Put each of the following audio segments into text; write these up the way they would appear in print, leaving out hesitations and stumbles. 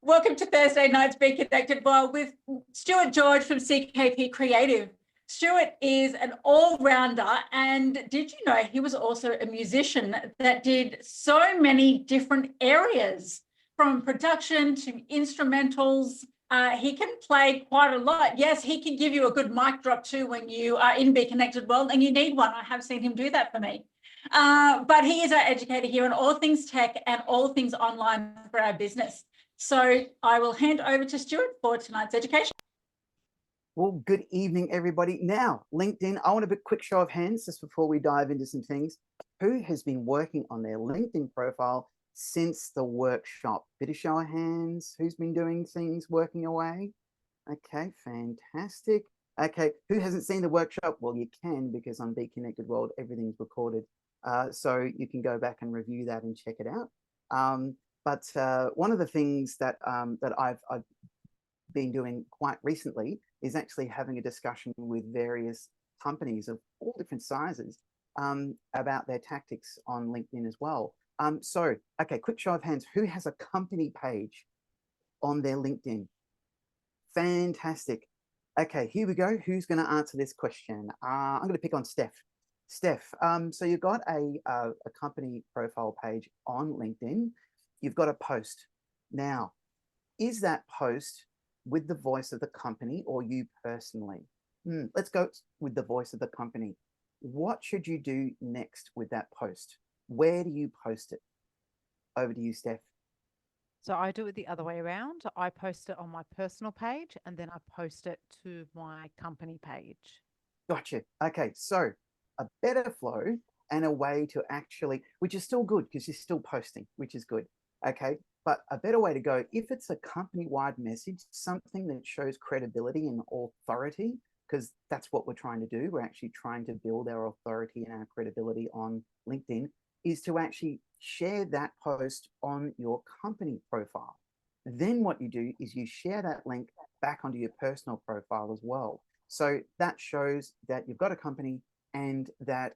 Welcome to Thursday Night's Be Connected Well with Stuart George from CKP Creative. Stuart is an all-rounder, and did you know he was also a musician that did so many different areas, from production to instrumentals. He can play quite a lot. Yes, he can give you a good mic drop too when you are in Be Connected Well, and you need one. I have seen him do that for me. But he is our educator here on all things tech and all things online for our business. So I will hand over to Stuart for tonight's education. Well, good evening, everybody. Now, LinkedIn, I want a quick show of hands just before we dive into some things. Who has been working on their LinkedIn profile since the workshop? Bit of show of hands. Who's been doing things, working away? Okay, fantastic. Okay, who hasn't seen the workshop? Well, you can, because on Be Connected World, everything's recorded. So you can go back and review that and check it out. But one of the things that I've been doing quite recently is actually having a discussion with various companies of all different sizes about their tactics on LinkedIn as well. So, okay, quick show of hands. Who has a company page on their LinkedIn? Fantastic. Okay, here we go. Who's going to answer this question? I'm going to pick on Steph. Steph, so you've got a company profile page on LinkedIn. You've got a post. Now, is that post with the voice of the company or you personally? Let's go with the voice of the company. What should you do next with that post? Where do you post it? Over to you, Steph. So I do it the other way around. I post it on my personal page and then I post it to my company page. Gotcha. Okay, so a better flow and a way to actually, which is still good because you're still posting, which is good. Okay, but a better way to go, if it's a company-wide message, something that shows credibility and authority, because that's what we're trying to do. We're actually trying to build our authority and our credibility on LinkedIn, is to actually share that post on your company profile. Then what you do is you share that link back onto your personal profile as well. So that shows that you've got a company and that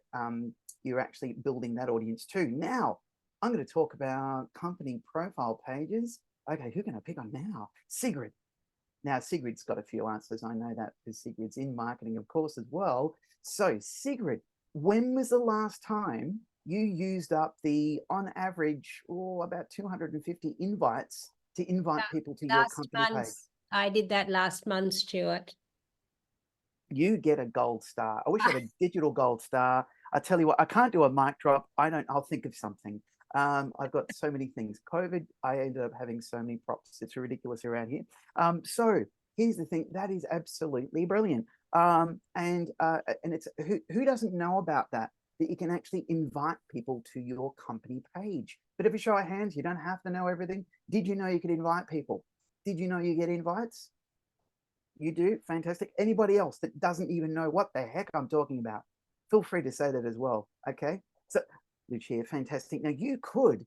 you're actually building that audience too. Now, I'm going to talk about company profile pages. Okay, who can I pick on now? Sigrid. Now, Sigrid's got a few answers. I know that because Sigrid's in marketing, of course, as well. So, Sigrid, when was the last time you used up the, on average, about 250 invites to invite people to your company page? I did that last month, Stuart. You get a gold star. I wish I had a digital gold star. I tell you what, I can't do a mic drop. I'll think of something. I've got so many things. COVID, I ended up having so many props. It's ridiculous around here. So here's the thing. That is absolutely brilliant. And it's who doesn't know about that you can actually invite people to your company page. But if you show of hands, you don't have to know everything. Did you know you could invite people? Did you know you get invites? You do? Fantastic. Anybody else that doesn't even know what the heck I'm talking about, feel free to say that as well. Okay. So Lucia, fantastic. Now you could,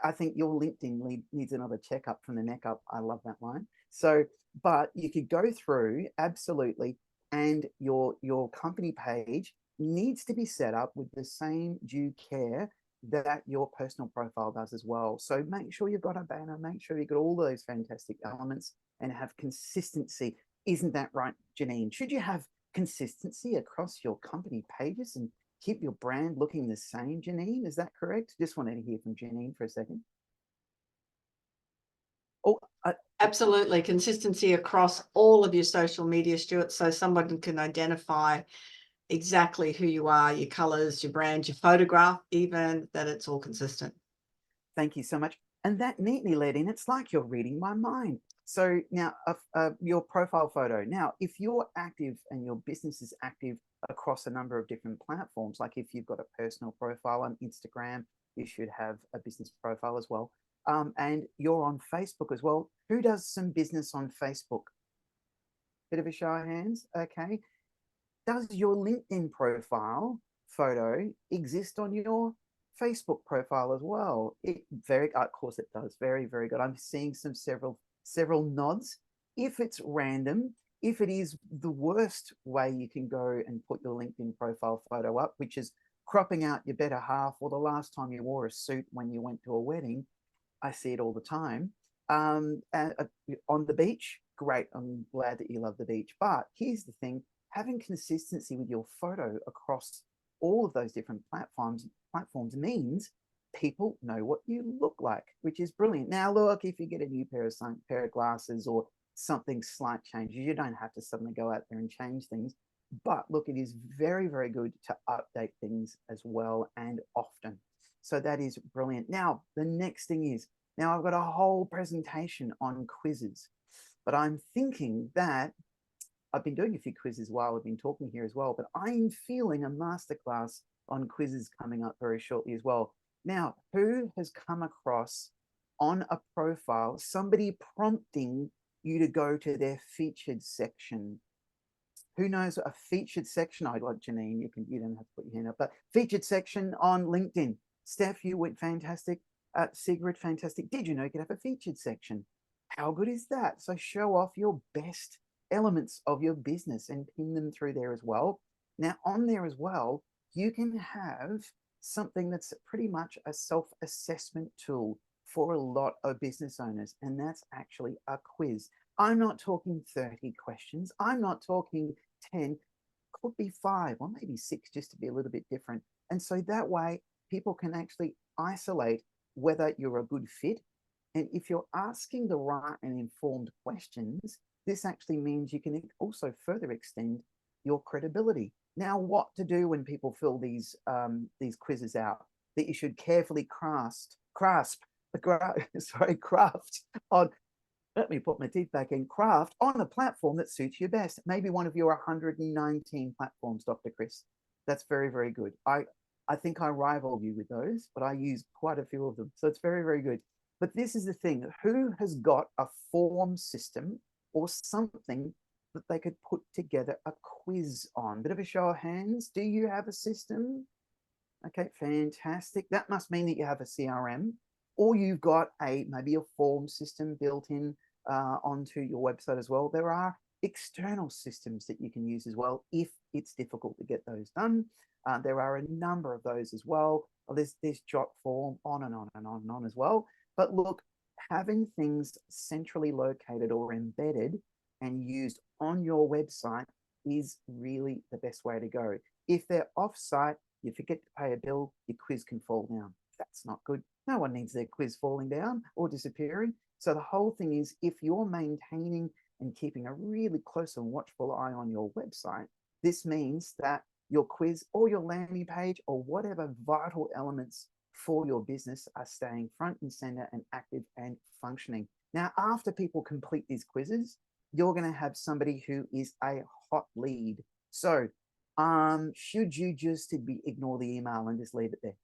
I think your LinkedIn needs another checkup from the neck up. I love that line. So, but you could go through absolutely, and your company page needs to be set up with the same due care that your personal profile does as well. So make sure you've got a banner, make sure you've got all those fantastic elements and have consistency. Isn't that right, Janine? Should you have consistency across your company pages and keep your brand looking the same, Janine? Is that correct? Just wanted to hear from Janine for a second. Oh, absolutely. Consistency across all of your social media, Stuart, so someone can identify exactly who you are, your colors, your brand, your photograph, even, that it's all consistent. Thank you so much. And that neatly led in, it's like you're reading my mind. So now your profile photo. Now, if you're active and your business is active across a number of different platforms, like if you've got a personal profile on Instagram, you should have a business profile as well. And you're on Facebook as well. Who does some business on Facebook? Bit of a show of hands. Okay. Does your LinkedIn profile photo exist on your Facebook profile as well? Of course it does. Very, very good. I'm seeing several nods. If it's random, if it is the worst way you can go and put your LinkedIn profile photo up, which is cropping out your better half, or the last time you wore a suit when you went to a wedding, I see it all the time. on the beach, great. I'm glad that you love the beach. But here's the thing, having consistency with your photo across all of those different platforms means people know what you look like, which is brilliant. Now, look, if you get a new pair of glasses or something slight changes, you don't have to suddenly go out there and change things. But look, it is very, very good to update things as well and often. So that is brilliant. Now, the next thing is, now I've got a whole presentation on quizzes, but I'm thinking that I've been doing a few quizzes while I've been talking here as well, but I'm feeling a masterclass on quizzes coming up very shortly as well. Now, who has come across on a profile somebody prompting you to go to their featured section? Who knows a featured section? I'd like Janine, you don't have to put your hand up, but featured section on LinkedIn. Steph, you went fantastic. Sigrid, fantastic. Did you know you could have a featured section? How good is that? So show off your best elements of your business and pin them through there as well. Now on there as well, you can have something that's pretty much a self-assessment tool for a lot of business owners, and that's actually a quiz. I'm not talking 30 questions. I'm not talking 10, could be 5 or maybe 6, just to be a little bit different. And so that way people can actually isolate whether you're a good fit. And if you're asking the right and informed questions, this actually means you can also further extend your credibility. Now, what to do when people fill these quizzes out? That you should carefully craft on, let me put my teeth back in, craft on a platform that suits you best. Maybe one of your 119 platforms, Dr. Chris. That's very, very good. I think I rival you with those, but I use quite a few of them. So it's very, very good. But this is the thing, who has got a form system or something that they could put together a quiz on? Bit of a show of hands. Do you have a system? Okay, fantastic. That must mean that you have a CRM, or you've got maybe a form system built in onto your website as well. There are external systems that you can use as well if it's difficult to get those done. There are a number of those as well. There's Jotform, on and on and on and on as well. But look, having things centrally located or embedded and used on your website is really the best way to go. If they're off-site, you forget to pay a bill, your quiz can fall down. That's not good. No one needs their quiz falling down or disappearing. So the whole thing is, if you're maintaining and keeping a really close and watchful eye on your website, this means that your quiz or your landing page or whatever vital elements for your business are staying front and center and active and functioning. Now, after people complete these quizzes, you're going to have somebody who is a hot lead. So should you just ignore the email and just leave it there?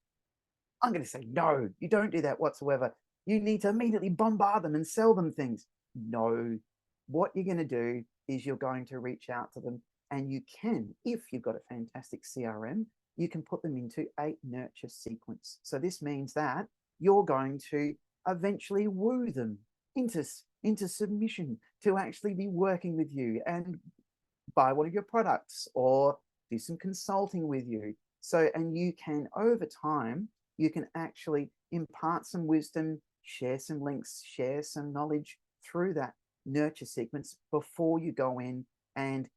I'm going to say, no, you don't do that whatsoever. You need to immediately bombard them and sell them things. No, what you're going to do is you're going to reach out to them, and you can, if you've got a fantastic CRM, you can put them into a nurture sequence. So this means that you're going to eventually woo them into submission to actually be working with you and buy one of your products or do some consulting with you. So, and you can, over time, you can actually impart some wisdom, share some links, share some knowledge through that nurture sequence before you go in and,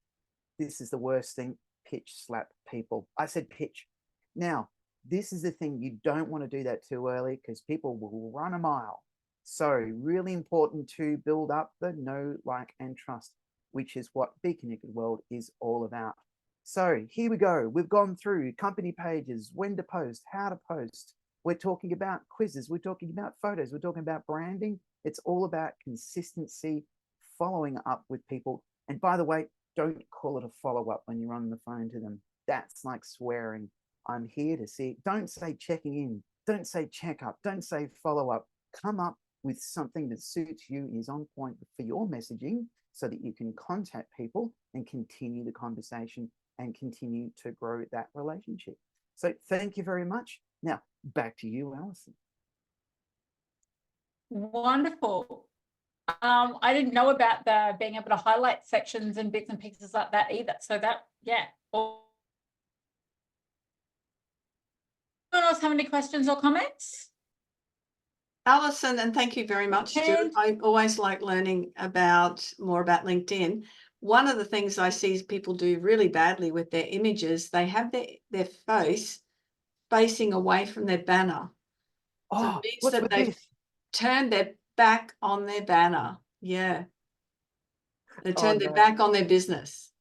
this is the worst thing, pitch slap people. I said pitch. Now, this is the thing, you don't want to do that too early because people will run a mile. So really important to build up the know, like, and trust, which is what Be Connected World is all about. So here we go. We've gone through company pages, when to post, how to post. We're talking about quizzes. We're talking about photos. We're talking about branding. It's all about consistency, following up with people. And by the way, don't call it a follow-up when you're on the phone to them. That's like swearing. I'm here to see. Don't say checking in. Don't say check up. Don't say follow-up. Come up with something that suits you and is on point for your messaging so that you can contact people and continue the conversation and continue to grow that relationship. So thank you very much. Now, back to you, Alison. Wonderful. I didn't know about the being able to highlight sections and bits and pieces like that either. So that, yeah. Anyone else have any questions or comments? Alison, and thank you very much, Stuart. And I always like learning more about LinkedIn. One of the things I see people do really badly with their images, they have their face facing away from their banner. So Oh, it means what's that with they've this? turned their back on their banner. Yeah. They Oh, turned their no. back on their business.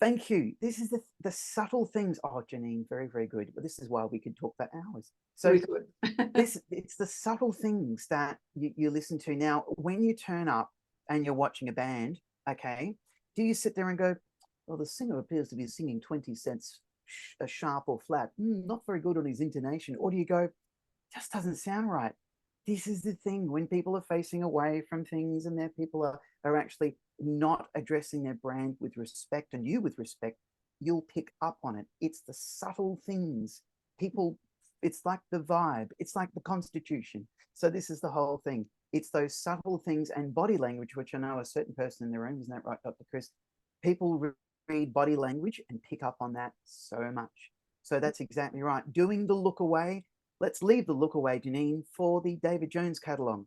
Thank you. This is the subtle things. Oh, Janine, very, very good. But this is why we could talk for hours. So We could. it's the subtle things that you listen to. Now, when you turn up and you're watching a band, okay, do you sit there and go, well, the singer appears to be singing 20 cents sharp or flat, not very good on his intonation? Or do you go, just doesn't sound right? This is the thing, when people are facing away from things and their people are actually not addressing their brand with respect and you with respect, you'll pick up on it. It's the subtle things. People, it's like the vibe, it's like the constitution. So this is the whole thing. It's those subtle things and body language, which I know a certain person in the room, isn't that right, Dr. Chris? People read body language and pick up on that so much. So that's exactly right. Doing the look away. Let's leave the look away, Janine, for the David Jones catalogue.